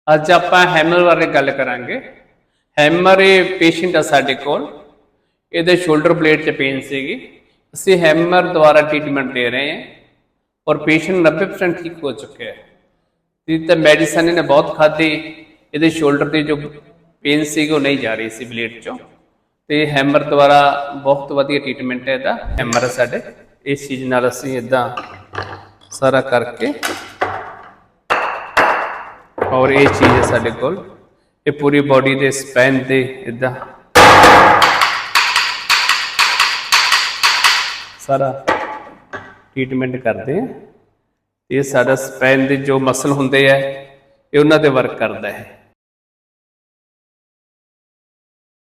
ਅੱਜ ਆਪਾਂ ਹੈਮਰ ਬਾਰੇ ਗੱਲ ਕਰਾਂਗੇ। ਹੈਮਰ ਇਹ ਪੇਸ਼ੈਂਟ ਆ ਸਾਡੇ ਕੋਲ, ਇਹਦੇ ਸ਼ੋਲਡਰ ਬਲੇਡ 'ਚ ਪੇਨ ਸੀਗੀ। ਅਸੀਂ ਹੈਮਰ ਦੁਆਰਾ ਟ੍ਰੀਟਮੈਂਟ ਦੇ ਰਹੇ ਹਾਂ ਔਰ ਪੇਸ਼ੈਂਟ 90% ਠੀਕ ਹੋ ਚੁੱਕਿਆ ਹੈ। ਤਾਂ ਮੈਡੀਸਨ ਇਹਨੇ ਬਹੁਤ ਖਾਧੀ, ਇਹਦੇ ਸ਼ੋਲਡਰ ਦੀ ਜੋ ਪੇਨ ਸੀਗੀ ਉਹ ਨਹੀਂ ਜਾ ਰਹੀ ਸੀ ਬਲੇਡ 'ਚੋਂ। ਤੇ ਹੈਮਰ ਦੁਆਰਾ ਬਹੁਤ ਵਧੀਆ ਟ੍ਰੀਟਮੈਂਟ ਹੈ ਇਹਦਾ। ਹੈਮਰ ਸਾਡੇ ਇਸ ਚੀਜ਼ ਨਾਲ ਅਸੀਂ ਇੱਦਾਂ ਸਾਰਾ ਕਰਕੇ ਔਰ ਇਹ ਚੀਜ਼ ਹੈ ਸਾਡੇ ਕੋਲ, ਇਹ ਪੂਰੀ ਬੋਡੀ ਦੇ ਸਪੈਨ ਤੇ ਇੱਦਾਂ ਸਾਰਾ ਟ੍ਰੀਟਮੈਂਟ ਕਰਦੇ ਹਾਂ। ਇਹ ਸਾਡਾ ਸਪੈਨ ਦੇ ਜੋ ਮਸਲ ਹੁੰਦੇ ਆ ਇਹ ਉਹਨਾਂ ਤੇ ਵਰਕ ਕਰਦਾ ਹੈ।